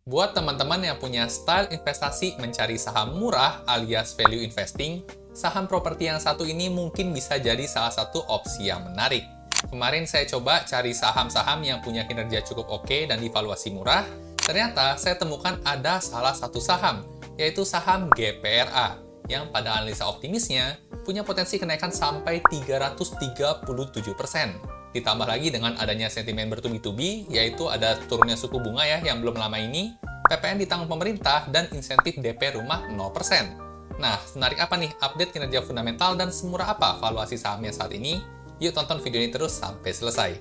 Buat teman-teman yang punya style investasi mencari saham murah alias value investing, saham properti yang satu ini mungkin bisa jadi salah satu opsi yang menarik. Kemarin saya coba cari saham-saham yang punya kinerja cukup oke dan divaluasi murah. Ternyata saya temukan ada salah satu saham, yaitu saham GPRA, yang pada analisa optimisnya punya potensi kenaikan sampai 337%. Ditambah lagi dengan adanya sentimen bertubi-tubi, yaitu ada turunnya suku bunga ya yang belum lama ini, PPN ditanggung pemerintah, dan insentif DP rumah 0%. Nah, menarik apa nih update kinerja fundamental dan semurah apa valuasi sahamnya saat ini? Yuk tonton video ini terus sampai selesai.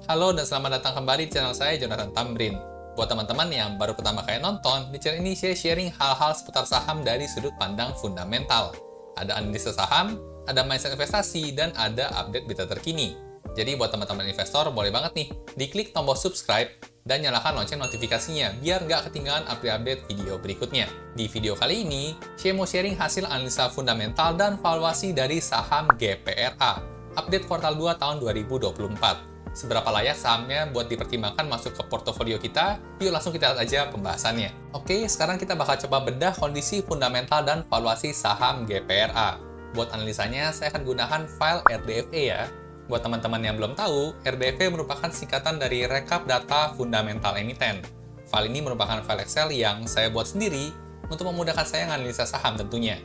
Halo dan selamat datang kembali di channel saya, Jonathan Tamrin. Buat teman-teman yang baru pertama kali nonton, di channel ini saya sharing hal-hal seputar saham dari sudut pandang fundamental. Ada analisa saham, ada mindset investasi, dan ada update berita terkini. Jadi buat teman-teman investor, boleh banget nih, diklik tombol subscribe dan nyalakan lonceng notifikasinya biar nggak ketinggalan update-update video berikutnya. Di video kali ini, saya mau sharing hasil analisa fundamental dan valuasi dari saham GPRA, update kuartal 2 tahun 2024. Seberapa layak sahamnya buat dipertimbangkan masuk ke portofolio kita? Yuk langsung kita lihat aja pembahasannya. Oke, sekarang kita bakal coba bedah kondisi fundamental dan valuasi saham GPRA. Buat analisanya, saya akan gunakan file RDFE ya. Buat teman-teman yang belum tahu, RDFE merupakan singkatan dari Rekap Data Fundamental Emiten. File ini merupakan file Excel yang saya buat sendiri untuk memudahkan saya menganalisa saham tentunya.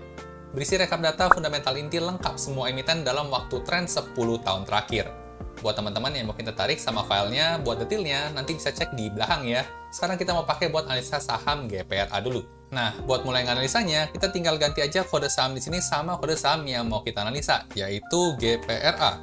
Berisi rekap data fundamental inti lengkap semua emiten dalam waktu tren 10 tahun terakhir. Buat teman-teman yang mungkin tertarik sama filenya, buat detailnya, nanti bisa cek di belakang ya. Sekarang kita mau pakai buat analisa saham GPRA dulu. Nah, buat mulai analisanya, kita tinggal ganti aja kode saham di sini sama kode saham yang mau kita analisa, yaitu GPRA.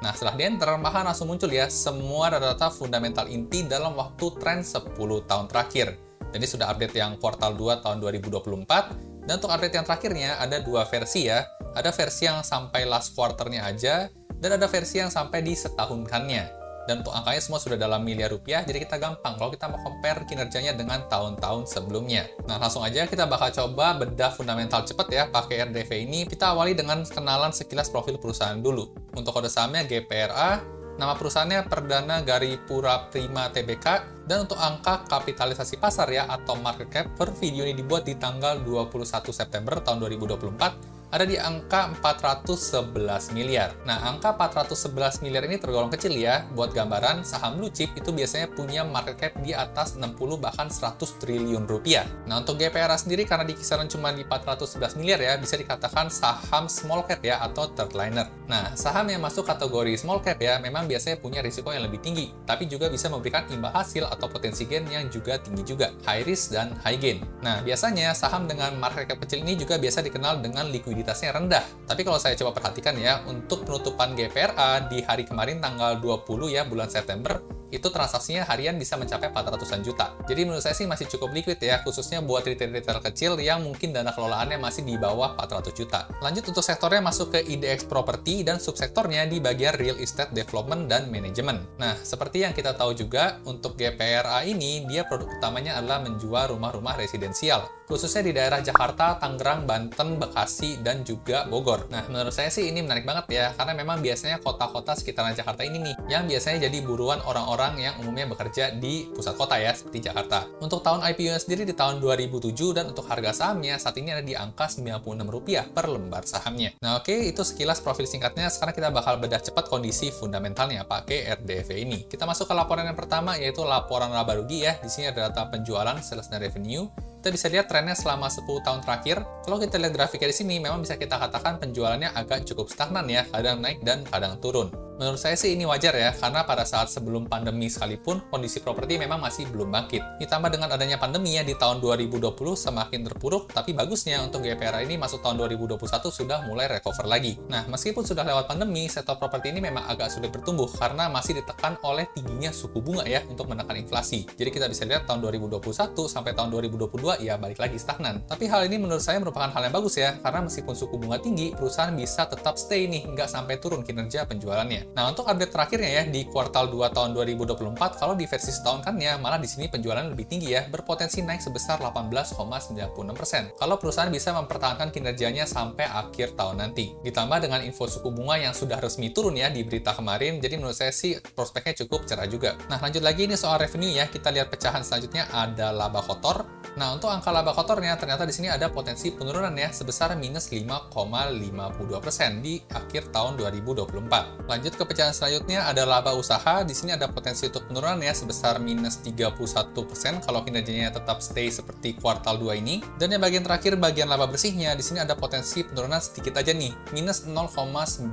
Nah, setelah di enter, maka langsung muncul ya semua data-data fundamental inti dalam waktu tren 10 tahun terakhir. Jadi sudah update yang kuartal 2 tahun 2024, dan untuk update yang terakhirnya ada dua versi ya. Ada versi yang sampai last quarter-nya aja, dan ada versi yang sampai di setahunkannya. Dan untuk angkanya semua sudah dalam miliar rupiah, jadi kita gampang kalau kita mau compare kinerjanya dengan tahun-tahun sebelumnya. Nah, langsung aja kita bakal coba bedah fundamental cepat ya, pakai RDV ini. Kita awali dengan kenalan sekilas profil perusahaan dulu. Untuk kode sahamnya GPRA, nama perusahaannya Perdana Garipura Prima Tbk, dan untuk angka kapitalisasi pasar ya, atau market cap per video ini dibuat di tanggal 21 September tahun 2024, ada di angka 411 miliar. Nah, angka 411 miliar ini tergolong kecil ya. Buat gambaran, saham blue chip itu biasanya punya market cap di atas 60 bahkan 100 triliun rupiah. Nah, untuk GPRA sendiri karena di kisaran cuma di 411 miliar ya, bisa dikatakan saham small cap ya, atau third liner. Nah, saham yang masuk kategori small cap ya, memang biasanya punya risiko yang lebih tinggi, tapi juga bisa memberikan imbal hasil atau potensi gain yang juga tinggi juga, high risk dan high gain. Nah, biasanya saham dengan market cap kecil ini juga biasa dikenal dengan likuiditasnya rendah. Tapi kalau saya coba perhatikan ya, untuk penutupan GPRA di hari kemarin tanggal 20 ya, bulan September, itu transaksinya harian bisa mencapai 400-an juta. Jadi menurut saya sih masih cukup liquid ya, khususnya buat retail-retail kecil yang mungkin dana kelolaannya masih di bawah 400 juta. Lanjut untuk sektornya masuk ke IDX Property dan subsektornya di bagian Real Estate Development dan Management. Nah, seperti yang kita tahu juga, untuk GPRA ini, dia produk utamanya adalah menjual rumah-rumah residensial, khususnya di daerah Jakarta, Tangerang, Banten, Bekasi, dan juga Bogor. Nah, menurut saya sih ini menarik banget ya, karena memang biasanya kota-kota sekitaran Jakarta ini nih, yang biasanya jadi buruan orang-orang yang umumnya bekerja di pusat kota ya, seperti Jakarta. Untuk tahun IPO-nya sendiri di tahun 2007, dan untuk harga sahamnya saat ini ada di angka Rp96 per lembar sahamnya. Nah, oke, itu sekilas profil singkatnya. Sekarang kita bakal bedah cepat kondisi fundamentalnya pakai RDV ini. Kita masuk ke laporan yang pertama, yaitu laporan laba rugi ya. Di sini ada data penjualan, sales, dan revenue. Kita bisa lihat trennya selama 10 tahun terakhir. Kalau kita lihat grafiknya di sini, memang bisa kita katakan penjualannya agak cukup stagnan ya, kadang naik dan kadang turun. Menurut saya sih ini wajar ya, karena pada saat sebelum pandemi sekalipun, kondisi properti memang masih belum bangkit. Ditambah dengan adanya pandemi ya, di tahun 2020 semakin terpuruk, tapi bagusnya untuk GPRA ini masuk tahun 2021 sudah mulai recover lagi. Nah, meskipun sudah lewat pandemi, sektor properti ini memang agak sulit bertumbuh, karena masih ditekan oleh tingginya suku bunga ya, untuk menekan inflasi. Jadi kita bisa lihat tahun 2021 sampai tahun 2022 ya balik lagi stagnan. Tapi hal ini menurut saya merupakan hal yang bagus ya, karena meskipun suku bunga tinggi, perusahaan bisa tetap stay nih, nggak sampai turun kinerja penjualannya. penjualannya. Nah, untuk update terakhirnya ya, di kuartal 2 tahun 2024, kalau di versi setahunkannya, malah di sini penjualan lebih tinggi ya, berpotensi naik sebesar 18,96% kalau perusahaan bisa mempertahankan kinerjanya sampai akhir tahun nanti. Ditambah dengan info suku bunga yang sudah resmi turun ya di berita kemarin, jadi menurut saya sih prospeknya cukup cerah juga. Nah, lanjut lagi ini soal revenue ya, kita lihat pecahan selanjutnya ada laba kotor. Nah, untuk angka laba kotornya ternyata di sini ada potensi penurunan ya sebesar minus 5,52% di akhir tahun 2024. Lanjut ke pecahan selanjutnya ada laba usaha. Di sini ada potensi untuk penurunan ya sebesar minus 31% kalau kinerjanya tetap stay seperti kuartal 2 ini. Dan yang bagian terakhir bagian laba bersihnya di sini ada potensi penurunan sedikit aja nih, minus 0,95%.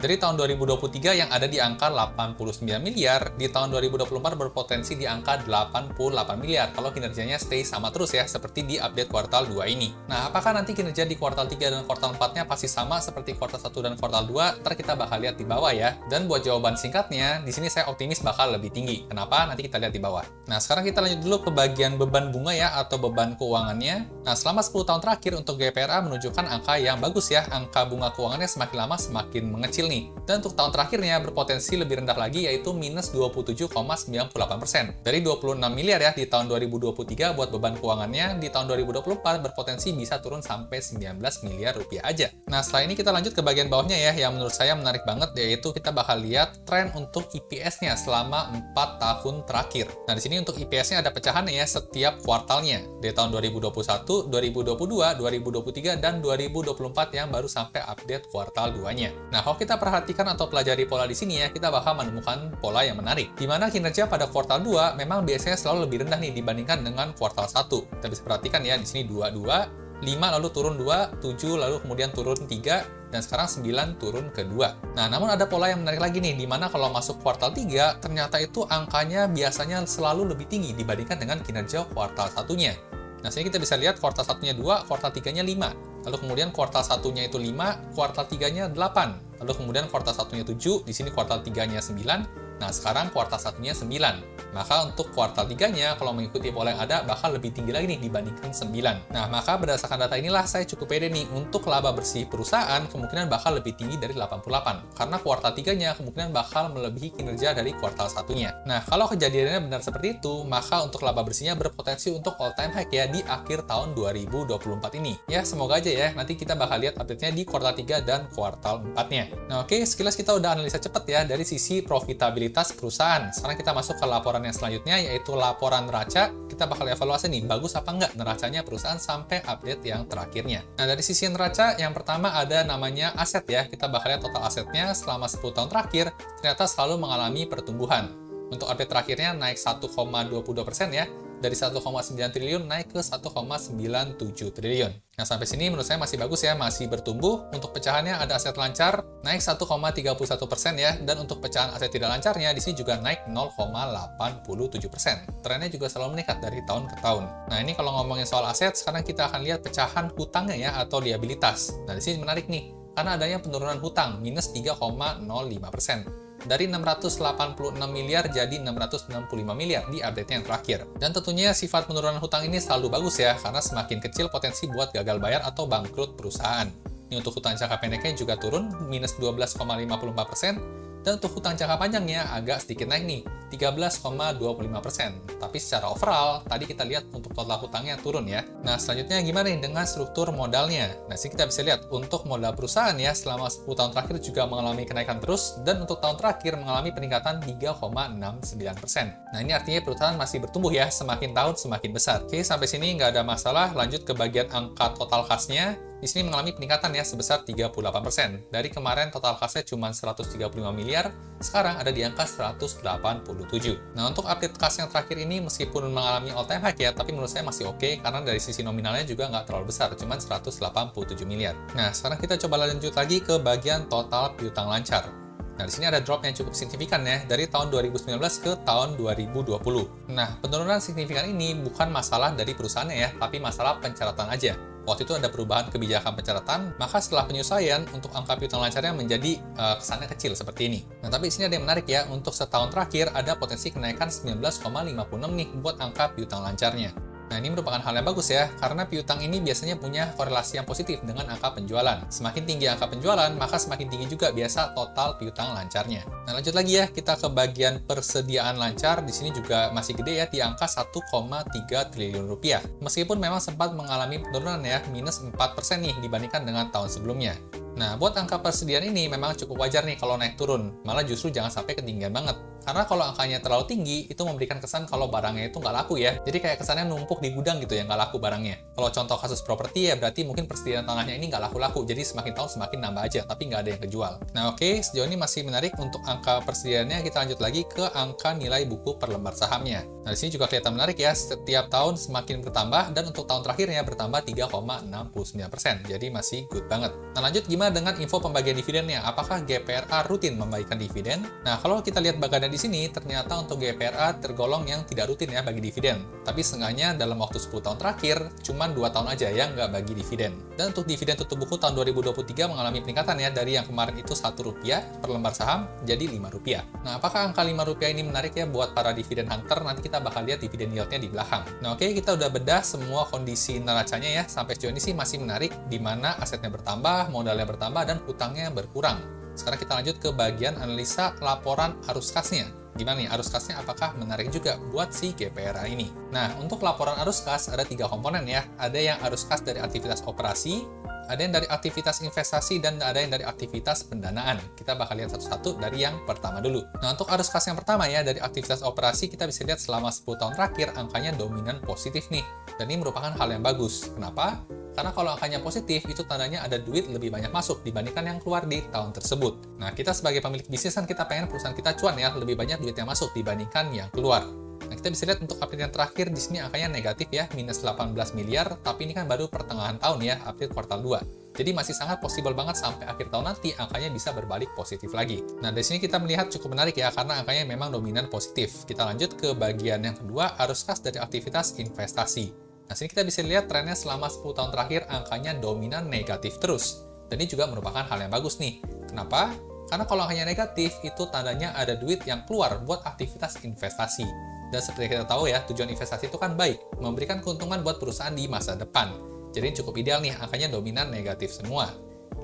Dari tahun 2023 yang ada di angka 89 miliar, di tahun 2024 berpotensi di angka 88 miliar kalau kinerjanya stay sama terus ya, seperti di update kuartal 2 ini. Nah, apakah nanti kinerja di kuartal 3 dan kuartal 4-nya pasti sama seperti kuartal 1 dan kuartal 2? Ntar kita bakal lihat di bawah ya. Dan buat jawaban singkatnya, di sini saya optimis bakal lebih tinggi. Kenapa? Nanti kita lihat di bawah. Nah, sekarang kita lanjut dulu ke bagian beban bunga ya, atau beban keuangannya. Nah, selama 10 tahun terakhir untuk GPRA menunjukkan angka yang bagus ya. Angka bunga keuangannya semakin lama semakin mengecil nih. Dan untuk tahun terakhirnya berpotensi lebih rendah lagi, yaitu minus 27,98%. Dari 26 miliar ya di tahun 2023 buat beban keuangannya, di tahun 2024 berpotensi bisa turun sampai 19 miliar rupiah aja. Nah, setelah ini kita lanjut ke bagian bawahnya ya, yang menurut saya menarik banget, yaitu kita bakal lihat tren untuk EPS-nya selama 4 tahun terakhir. Nah, di sini untuk EPS-nya ada pecahannya ya setiap kuartalnya. Dari tahun 2021, 2022, 2023, dan 2024 yang baru sampai update kuartal 2-nya. Nah, kalau kita perhatikan atau pelajari pola di sini ya, kita bakal menemukan pola yang menarik. Di mana kinerja pada kuartal 2 memang biasanya selalu lebih rendah nih dibandingkan dengan kuartal 1. Kita bisa perhatikan ya, di sini 22, 5 lalu turun 2, 7 lalu kemudian turun 3, dan sekarang 9 turun ke 2. Nah, namun ada pola yang menarik lagi nih, di mana kalau masuk kuartal 3, ternyata itu angkanya biasanya selalu lebih tinggi dibandingkan dengan kinerja kuartal 1-nya. Nah, sini kita bisa lihat kuartal 1-nya 2, kuartal 3-nya 5. Lalu kemudian kuartal 1-nya itu 5, kuartal 3-nya 8. Lalu kemudian kuartal 1-nya 7, di sini kuartal 3-nya 9. Nah, sekarang kuartal 1-nya 9. Maka untuk kuartal 3-nya, kalau mengikuti pola yang ada, bakal lebih tinggi lagi nih dibandingkan 9. Nah, maka berdasarkan data inilah saya cukup pede nih, untuk laba bersih perusahaan kemungkinan bakal lebih tinggi dari 88. Karena kuartal 3-nya kemungkinan bakal melebihi kinerja dari kuartal 1-nya. Nah, kalau kejadiannya benar seperti itu, maka untuk laba bersihnya berpotensi untuk all time high ya di akhir tahun 2024 ini. Ya, semoga aja ya, nanti kita bakal lihat update-nya di kuartal 3 dan kuartal 4-nya. Nah, oke, sekilas kita udah analisa cepat ya dari sisi profitabilitas perusahaan. Sekarang kita masuk ke laporan yang selanjutnya, yaitu laporan neraca. Kita bakal evaluasi nih, bagus apa enggak neracanya perusahaan sampai update yang terakhirnya. Nah, dari sisi neraca, yang pertama ada namanya aset ya. Kita bakal lihat total asetnya selama 10 tahun terakhir, ternyata selalu mengalami pertumbuhan. Untuk update terakhirnya naik 1,22% ya, dari 1,9 triliun naik ke 1,97 triliun. Nah, sampai sini menurut saya masih bagus ya, masih bertumbuh. Untuk pecahannya ada aset lancar, naik 1,31% ya, dan untuk pecahan aset tidak lancarnya, di sini juga naik 0,87%. Trennya juga selalu meningkat dari tahun ke tahun. Nah, ini kalau ngomongin soal aset, sekarang kita akan lihat pecahan hutangnya ya, atau liabilitas. Nah, di sini menarik nih, karena adanya penurunan hutang, minus 3,05%. Dari 686 miliar jadi 665 miliar di update yang terakhir. Dan tentunya sifat penurunan hutang ini selalu bagus ya, karena semakin kecil potensi buat gagal bayar atau bangkrut perusahaan. Ini untuk hutang jangka pendeknya juga turun, minus 12,54%, dan untuk hutang jangka panjangnya agak sedikit naik nih, 13,25%. Tapi secara overall, tadi kita lihat untuk total hutangnya turun ya. Nah, selanjutnya gimana nih dengan struktur modalnya? Nah, sini kita bisa lihat untuk modal perusahaan ya, selama 10 tahun terakhir juga mengalami kenaikan terus, dan untuk tahun terakhir mengalami peningkatan 3,69%. Nah, ini artinya perusahaan masih bertumbuh ya, semakin tahun semakin besar. Oke, sampai sini nggak ada masalah, lanjut ke bagian angka total kas-nya. Di sini mengalami peningkatan ya sebesar 38%. Dari kemarin total kasnya cuma 135 miliar, sekarang ada di angka 187. Nah, untuk update kas yang terakhir ini meskipun mengalami all time high ya, tapi menurut saya masih oke karena dari sisi nominalnya juga nggak terlalu besar, cuma 187 miliar. Nah, sekarang kita coba lanjut lagi ke bagian total piutang lancar. Nah, di sini ada drop yang cukup signifikan ya, dari tahun 2019 ke tahun 2020. Nah, penurunan signifikan ini bukan masalah dari perusahaannya ya, tapi masalah pencatatan aja. Waktu itu ada perubahan kebijakan pencatatan, maka setelah penyesuaian untuk angka piutang lancarnya menjadi kesannya kecil seperti ini. Nah, tapi di sini ada yang menarik ya, untuk setahun terakhir ada potensi kenaikan 19,56 nih buat angka piutang lancarnya. Nah, ini merupakan hal yang bagus ya, karena piutang ini biasanya punya korelasi yang positif dengan angka penjualan. Semakin tinggi angka penjualan, maka semakin tinggi juga biasa total piutang lancarnya. Nah, lanjut lagi ya, kita ke bagian persediaan lancar. Di sini juga masih gede ya, di angka 1,3 triliun rupiah. Meskipun memang sempat mengalami penurunan ya, minus 4% nih dibandingkan dengan tahun sebelumnya. Nah, buat angka persediaan ini memang cukup wajar nih kalau naik turun. Malah justru jangan sampai ketinggian banget. Karena kalau angkanya terlalu tinggi, itu memberikan kesan kalau barangnya itu nggak laku ya. Jadi kayak kesannya numpuk di gudang gitu ya, nggak laku barangnya. Kalau contoh kasus properti ya berarti mungkin persediaan tanahnya ini nggak laku-laku. Jadi semakin tahun semakin nambah aja, tapi nggak ada yang kejual. Nah oke, sejauh ini masih menarik untuk angka persediaannya. Kita lanjut lagi ke angka nilai buku per lembar sahamnya. Nah di sini juga kelihatan menarik ya, setiap tahun semakin bertambah dan untuk tahun terakhirnya bertambah 3,69%. Jadi masih good banget. Nah lanjut gimana dengan info pembagian dividennya? Apakah GPRA rutin membagikan dividen? Nah kalau kita lihat bagannya di sini, ternyata untuk GPRA tergolong yang tidak rutin ya bagi dividen. Tapi seenggaknya dalam waktu 10 tahun terakhir, cuma 2 tahun aja yang nggak bagi dividen. Dan untuk dividen tutup buku tahun 2023 mengalami peningkatan ya, dari yang kemarin itu Rp1 per lembar saham jadi Rp5. Nah, apakah angka Rp5 ini menarik ya buat para dividen hunter? Nanti kita bakal lihat dividen yieldnya di belakang. Nah, oke, kita udah bedah semua kondisi neracanya ya. Sampai sejauh ini sih masih menarik, di mana asetnya bertambah, modalnya bertambah, dan hutangnya berkurang. Sekarang kita lanjut ke bagian analisa laporan arus kasnya. Gimana nih arus kasnya, apakah menarik juga buat si GPRA ini? Nah, untuk laporan arus kas ada 3 komponen ya. Ada yang arus kas dari aktivitas operasi, ada yang dari aktivitas investasi, dan ada yang dari aktivitas pendanaan. Kita bakal lihat satu-satu dari yang pertama dulu. Nah, untuk arus kas yang pertama ya, dari aktivitas operasi, kita bisa lihat selama 10 tahun terakhir, angkanya dominan positif nih. Dan ini merupakan hal yang bagus. Kenapa? Karena kalau angkanya positif, itu tandanya ada duit lebih banyak masuk dibandingkan yang keluar di tahun tersebut. Nah, kita sebagai pemilik bisnis kan kita pengen perusahaan kita cuan ya, lebih banyak duit yang masuk dibandingkan yang keluar. Nah, kita bisa lihat untuk April yang terakhir di sini angkanya negatif ya, minus 18 miliar, tapi ini kan baru pertengahan tahun ya, April kuartal 2. Jadi masih sangat possible banget sampai akhir tahun nanti angkanya bisa berbalik positif lagi. Nah, dari sini kita melihat cukup menarik ya, karena angkanya memang dominan positif. Kita lanjut ke bagian yang kedua, arus kas dari aktivitas investasi. Nah, sini kita bisa lihat trennya selama 10 tahun terakhir angkanya dominan negatif terus. Dan ini juga merupakan hal yang bagus nih. Kenapa? Karena kalau angkanya negatif, itu tandanya ada duit yang keluar buat aktivitas investasi. Dan seperti kita tahu ya, tujuan investasi itu kan baik, memberikan keuntungan buat perusahaan di masa depan. Jadi cukup ideal nih, angkanya dominan negatif semua.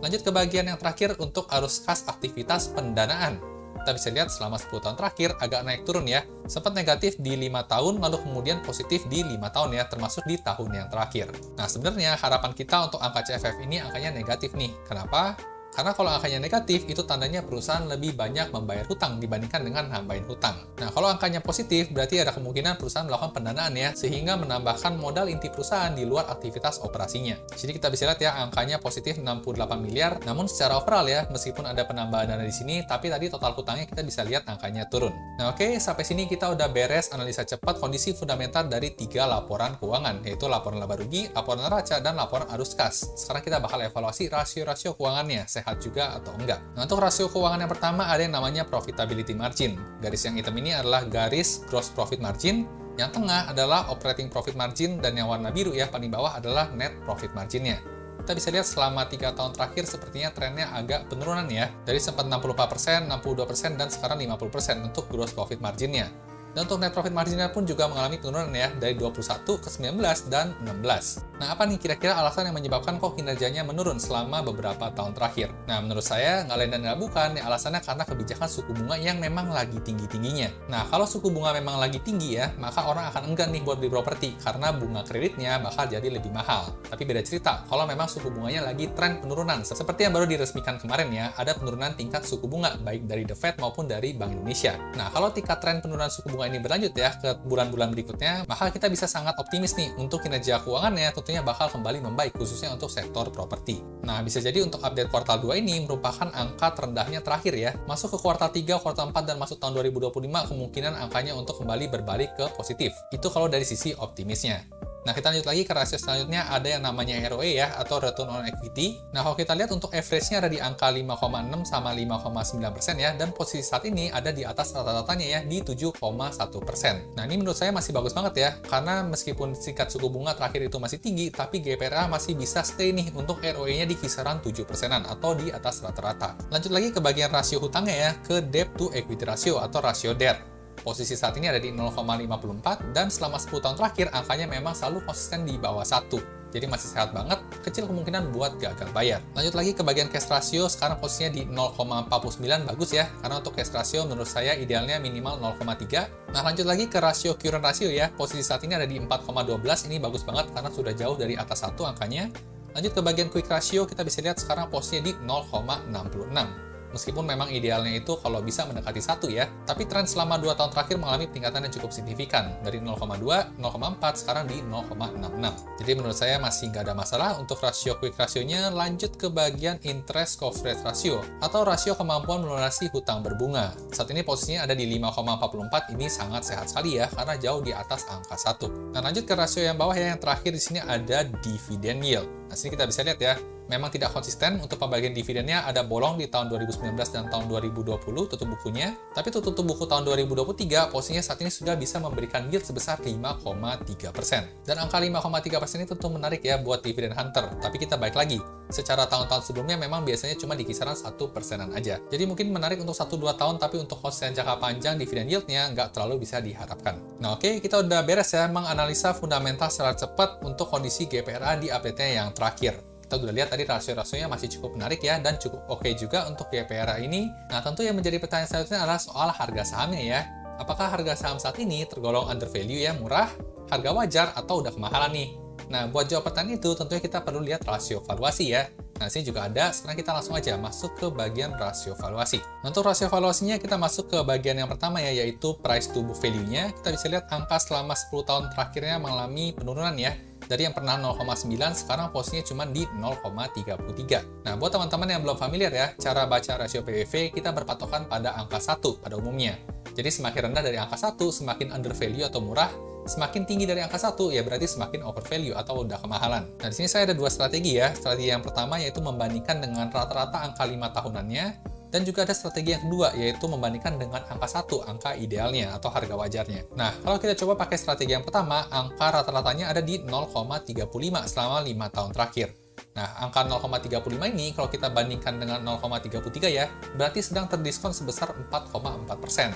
Lanjut ke bagian yang terakhir untuk arus kas aktivitas pendanaan. Kita bisa lihat selama 10 tahun terakhir agak naik turun ya. Sempat negatif di 5 tahun, lalu kemudian positif di 5 tahun ya, termasuk di tahun yang terakhir. Nah, sebenarnya harapan kita untuk angka CFF ini angkanya negatif nih. Kenapa? Karena kalau angkanya negatif, itu tandanya perusahaan lebih banyak membayar hutang dibandingkan dengan nambahin hutang. Nah, kalau angkanya positif, berarti ada kemungkinan perusahaan melakukan pendanaan ya, sehingga menambahkan modal inti perusahaan di luar aktivitas operasinya. Jadi kita bisa lihat ya, angkanya positif 68 miliar, namun secara overall ya, meskipun ada penambahan dana di sini, tapi tadi total hutangnya kita bisa lihat angkanya turun. Nah, oke, sampai sini kita udah beres analisa cepat kondisi fundamental dari 3 laporan keuangan, yaitu laporan laba rugi, laporan neraca, dan laporan arus kas. Sekarang kita bakal evaluasi rasio-rasio keuangannya, sehat juga atau enggak. Nah, untuk rasio keuangan yang pertama ada yang namanya profitability margin. Garis yang hitam ini adalah garis gross profit margin, yang tengah adalah operating profit margin, dan yang warna biru ya paling bawah adalah net profit marginnya. Kita bisa lihat selama 3 tahun terakhir sepertinya trennya agak penurunan ya. Dari sempat 64%, 62%, dan sekarang 50% untuk gross profit marginnya. Dan untuk net profit marginnya pun juga mengalami penurunan ya, dari 21 ke 19 dan 16. Nah, apa nih kira-kira alasan yang menyebabkan kok kinerjanya menurun selama beberapa tahun terakhir? Nah, menurut saya nggak lain dan nggak bukan, ya alasannya karena kebijakan suku bunga yang memang lagi tinggi-tingginya. Nah, kalau suku bunga memang lagi tinggi ya, maka orang akan enggan nih buat beli properti, karena bunga kreditnya bakal jadi lebih mahal. Tapi beda cerita, kalau memang suku bunganya lagi tren penurunan, seperti yang baru diresmikan kemarin ya, ada penurunan tingkat suku bunga, baik dari The Fed maupun dari Bank Indonesia. Nah, kalau tingkat tren penurunan suku bunga ini berlanjut ya ke bulan-bulan berikutnya, maka kita bisa sangat optimis nih untuk kinerja keuangannya tentunya bakal kembali membaik, khususnya untuk sektor properti. Nah, bisa jadi untuk update kuartal 2 ini merupakan angka terendahnya terakhir ya. Masuk ke kuartal 3, kuartal 4, dan masuk tahun 2025, kemungkinan angkanya untuk kembali berbalik ke positif. Itu kalau dari sisi optimisnya. Nah, kita lanjut lagi ke rasio selanjutnya, ada yang namanya ROE ya, atau Return on Equity. Nah, kalau kita lihat untuk average-nya ada di angka 5,6 sama 5,9% ya, dan posisi saat ini ada di atas rata-ratanya ya, di 7,1%. Nah, ini menurut saya masih bagus banget ya, karena meskipun tingkat suku bunga terakhir itu masih tinggi, tapi GPRA masih bisa stay nih untuk ROE-nya di kisaran 7%-an, atau di atas rata-rata. Lanjut lagi ke bagian rasio hutangnya ya, ke Debt to Equity Ratio, atau rasio debt. Posisi saat ini ada di 0,54 dan selama 10 tahun terakhir angkanya memang selalu konsisten di bawah 1. Jadi masih sehat banget, kecil kemungkinan buat gagal bayar. Lanjut lagi ke bagian cash ratio, sekarang posisinya di 0,49, bagus ya. Karena untuk cash ratio menurut saya idealnya minimal 0,3. Nah lanjut lagi ke rasio current ratio ya, posisi saat ini ada di 4,12, ini bagus banget karena sudah jauh dari atas 1 angkanya. Lanjut ke bagian quick ratio, kita bisa lihat sekarang posisinya di 0,66. Meskipun memang idealnya itu kalau bisa mendekati 1 ya, tapi tren selama 2 tahun terakhir mengalami peningkatan yang cukup signifikan. Dari 0,2, 0,4, sekarang di 0,66. Jadi menurut saya masih nggak ada masalah untuk rasio quick ratio-nya. Lanjut ke bagian interest coverage ratio, atau rasio kemampuan melunasi hutang berbunga. Saat ini posisinya ada di 5,44, ini sangat sehat sekali ya, karena jauh di atas angka 1. Nah lanjut ke rasio yang bawah ya, yang terakhir di sini ada dividend yield. Nah sini kita bisa lihat ya, memang tidak konsisten untuk pembagian dividennya, ada bolong di tahun 2019 dan tahun 2020 tutup bukunya, tapi tutup buku tahun 2023 posisinya saat ini sudah bisa memberikan yield sebesar 5,3%. Dan angka 5,3% ini tentu menarik ya buat dividend hunter, tapi kita balik lagi, secara tahun-tahun sebelumnya memang biasanya cuma di kisaran 1%-an aja. Jadi mungkin menarik untuk 1-2 tahun, tapi untuk konsisten jangka panjang dividend yieldnya nggak terlalu bisa diharapkan. Nah oke, kita udah beres ya menganalisa fundamental secara cepat untuk kondisi GPRA di update-nya yang terakhir. Kita udah lihat tadi rasio-rasionya masih cukup menarik ya, dan cukup oke juga untuk GPRA ini. Nah, tentu yang menjadi pertanyaan selanjutnya adalah soal harga sahamnya ya. Apakah harga saham saat ini tergolong under value ya, murah, harga wajar, atau udah kemahalan nih? Nah, buat jawab pertanyaan itu, tentunya kita perlu lihat rasio valuasi ya. Nah, sini juga ada, sekarang kita langsung aja masuk ke bagian rasio valuasi. Nah, untuk rasio valuasinya, kita masuk ke bagian yang pertama ya, yaitu price to book value-nya. Kita bisa lihat angka selama 10 tahun terakhirnya mengalami penurunan ya. Dari yang pernah 0,9, sekarang posisinya cuma di 0,33. Nah, buat teman-teman yang belum familiar ya, cara baca rasio PBV kita berpatokan pada angka 1 pada umumnya. Jadi semakin rendah dari angka 1, semakin under value atau murah. Semakin tinggi dari angka 1, ya berarti semakin over value atau udah kemahalan. Nah, di sini saya ada 2 strategi ya. Strategi yang pertama yaitu membandingkan dengan rata-rata angka 5 tahunannya. Dan juga ada strategi yang kedua, yaitu membandingkan dengan angka 1, angka idealnya atau harga wajarnya. Nah, kalau kita coba pakai strategi yang pertama, angka rata-ratanya ada di 0,35 selama 5 tahun terakhir. Nah, angka 0,35 ini kalau kita bandingkan dengan 0,33 ya, berarti sedang terdiskon sebesar 4,4%.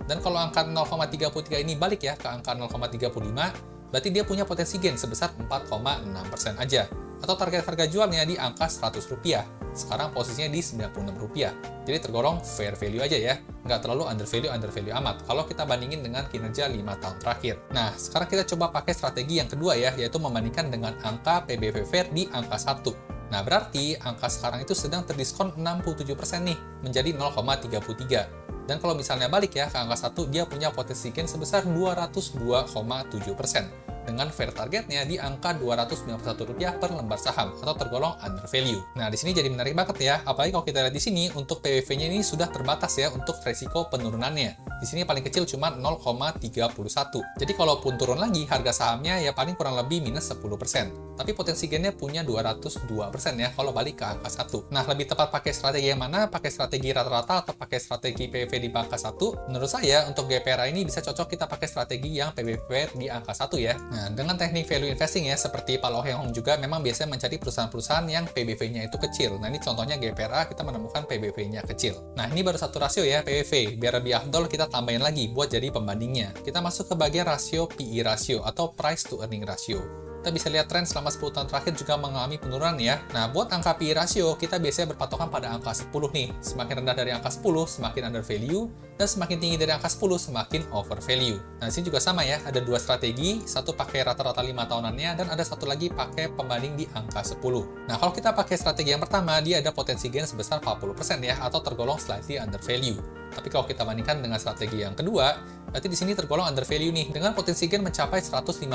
Dan kalau angka 0,33 ini balik ya ke angka 0,35, berarti dia punya potensi gain sebesar 4,6% aja. Atau target harga jualnya di angka Rp100. Sekarang posisinya di Rp96. Jadi tergolong fair value aja ya. Nggak terlalu under value amat kalau kita bandingin dengan kinerja 5 tahun terakhir. Nah, sekarang kita coba pakai strategi yang kedua ya, yaitu membandingkan dengan angka PBV fair di angka 1. Nah, berarti angka sekarang itu sedang terdiskon 67% nih, menjadi 0,33. Dan kalau misalnya balik ya ke angka 1, dia punya potensi gain sebesar 202,7%. Dengan fair targetnya di angka Rp291 per lembar saham atau tergolong under value. Nah, di sini jadi menarik banget ya, apalagi kalau kita lihat di sini untuk PBV-nya ini sudah terbatas ya untuk resiko penurunannya. Di sini paling kecil cuma 0,31. Jadi kalaupun turun lagi harga sahamnya ya paling kurang lebih minus 10%. Tapi potensi gainnya punya 202% ya kalau balik ke angka 1. Nah, lebih tepat pakai strategi yang mana? Pakai strategi rata-rata atau pakai strategi PBV di angka 1? Menurut saya untuk GPRA ini bisa cocok kita pakai strategi yang PBV di angka 1 ya. Nah, dengan teknik value investing ya, seperti Pak Loh Heng Hong juga memang biasanya mencari perusahaan-perusahaan yang PBV-nya itu kecil. Nah, ini contohnya GPRA, kita menemukan PBV-nya kecil. Nah, ini baru satu rasio ya, PBV. Biar lebih afdol, kita tambahin lagi buat jadi pembandingnya. Kita masuk ke bagian rasio PE ratio atau price to earning ratio. Kita bisa lihat tren selama 10 tahun terakhir juga mengalami penurunan ya. Nah, buat angka PE ratio, kita biasanya berpatokan pada angka 10 nih. Semakin rendah dari angka 10, semakin under value, dan semakin tinggi dari angka 10, semakin over value. Nah, di sini juga sama ya, ada 2 strategi, satu pakai rata-rata 5 tahunannya, dan ada satu lagi pakai pembanding di angka 10. Nah, kalau kita pakai strategi yang pertama, dia ada potensi gain sebesar 40% ya, atau tergolong slightly under value. Tapi kalau kita bandingkan dengan strategi yang kedua, berarti di sini tergolong under value nih, dengan potensi gain mencapai 115%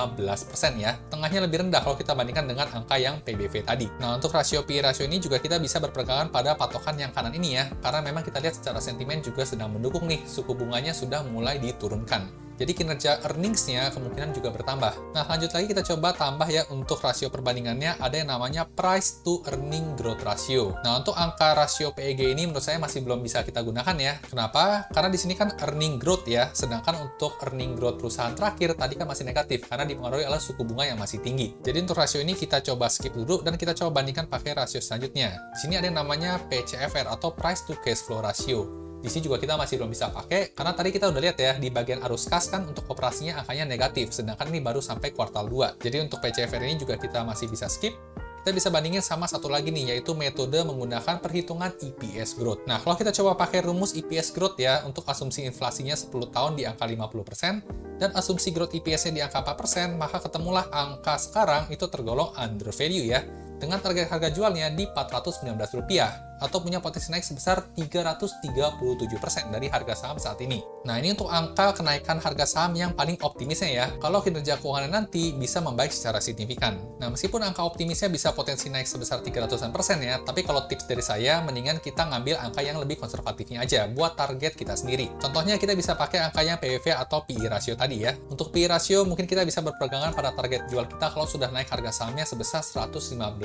ya. Tengahnya lebih rendah kalau kita bandingkan dengan angka yang PBV tadi. Nah, untuk rasio PE ratio ini juga kita bisa berpegangan pada patokan yang kanan ini ya, karena memang kita lihat secara sentimen juga sedang mendukung nih, suku bunganya sudah mulai diturunkan. Jadi kinerja earnings-nya kemungkinan juga bertambah. Nah, lanjut lagi kita coba tambah ya untuk rasio perbandingannya, ada yang namanya price to earning growth ratio. Nah, untuk angka rasio PEG ini menurut saya masih belum bisa kita gunakan ya. Kenapa? Karena di sini kan earning growth ya, sedangkan untuk earning growth perusahaan terakhir tadi kan masih negatif karena dipengaruhi oleh suku bunga yang masih tinggi. Jadi untuk rasio ini kita coba skip dulu dan kita coba bandingkan pakai rasio selanjutnya. Di sini ada yang namanya PCFR atau price to cash flow ratio. Di Di sini juga kita masih belum bisa pakai, karena tadi kita udah lihat ya, di bagian arus kas kan untuk operasinya angkanya negatif, sedangkan ini baru sampai kuartal 2. Jadi untuk PCFR ini juga kita masih bisa skip. Kita bisa bandingin sama satu lagi nih, yaitu metode menggunakan perhitungan EPS growth. Nah, kalau kita coba pakai rumus EPS growth ya, untuk asumsi inflasinya 10 tahun di angka 50%, dan asumsi growth EPS-nya di angka 4%, maka ketemulah angka sekarang itu tergolong under value ya, dengan target harga jualnya di Rp419, atau punya potensi naik sebesar 337% dari harga saham saat ini. Nah, ini untuk angka kenaikan harga saham yang paling optimisnya ya, kalau kinerja keuangannya nanti bisa membaik secara signifikan. Nah, meskipun angka optimisnya bisa potensi naik sebesar 300% ya, tapi kalau tips dari saya, mendingan kita ngambil angka yang lebih konservatifnya aja, buat target kita sendiri. Contohnya kita bisa pakai angkanya PBV atau PE ratio tadi ya. Untuk PE ratio, mungkin kita bisa berpegangan pada target jual kita kalau sudah naik harga sahamnya sebesar 115%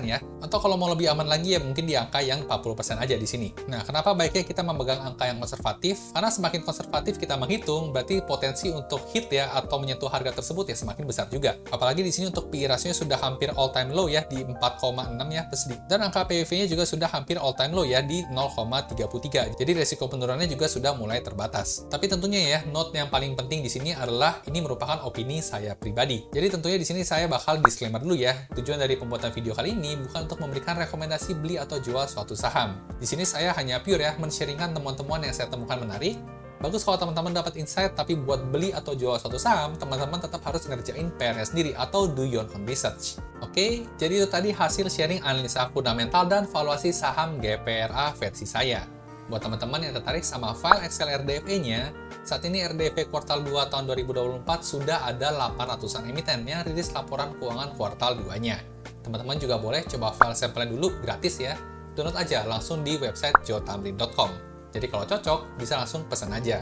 ya. Atau kalau mau lebih aman lagi ya mungkin di angka yang 40% aja di sini. Nah, kenapa baiknya kita memegang angka yang konservatif? Karena semakin konservatif kita menghitung, berarti potensi untuk hit ya atau menyentuh harga tersebut ya semakin besar juga. Apalagi di sini untuk PE ratio-nya sudah hampir all time low ya di 4,6 ya pesedi. Dan angka PBV-nya juga sudah hampir all time low ya di 0,33. Jadi resiko penurunannya juga sudah mulai terbatas. Tapi tentunya ya, note yang paling penting di sini adalah ini merupakan opini saya pribadi. Jadi tentunya di sini saya bakal disclaimer dulu ya. Tujuan dari pembuatan video kali ini bukan untuk memberikan rekomendasi beli atau jual suatu saham. Di sini saya hanya pure ya men-sharingkan temuan-temuan yang saya temukan menarik. Bagus kalau teman-teman dapat insight, tapi buat beli atau jual suatu saham, teman-teman tetap harus ngerjain PR-nya sendiri atau do your own research. Oke, jadi itu tadi hasil sharing analisa fundamental dan valuasi saham GPRA versi saya. Buat teman-teman yang tertarik sama file Excel RDFE-nya, saat ini RDFE kuartal 2 tahun 2024 sudah ada 800-an emiten yang rilis laporan keuangan kuartal 2-nya. Teman-teman juga boleh coba file sampelnya dulu gratis ya. Download aja langsung di website joetamrin.com. Jadi kalau cocok, bisa langsung pesan aja.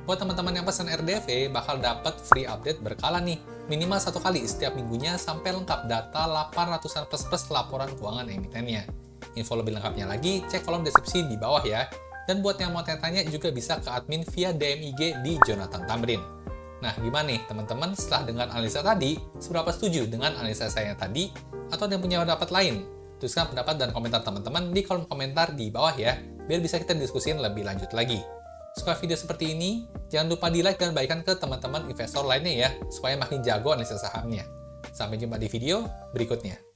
Buat teman-teman yang pesan RDFE, bakal dapat free update berkala nih. Minimal 1 kali setiap minggunya sampai lengkap data 800-an plus laporan keuangan emitennya. Info lebih lengkapnya lagi, cek kolom deskripsi di bawah ya. Dan buat yang mau tanya-tanya juga bisa ke admin via DM IG di Jonathan Tamrin. Nah, gimana nih teman-teman setelah dengar analisa tadi, seberapa setuju dengan analisa saya tadi, atau ada yang punya pendapat lain? Tuliskan pendapat dan komentar teman-teman di kolom komentar di bawah ya, biar bisa kita diskusin lebih lanjut lagi. Suka video seperti ini? Jangan lupa di like dan bagikan ke teman-teman investor lainnya ya, supaya makin jago analisa sahamnya. Sampai jumpa di video berikutnya.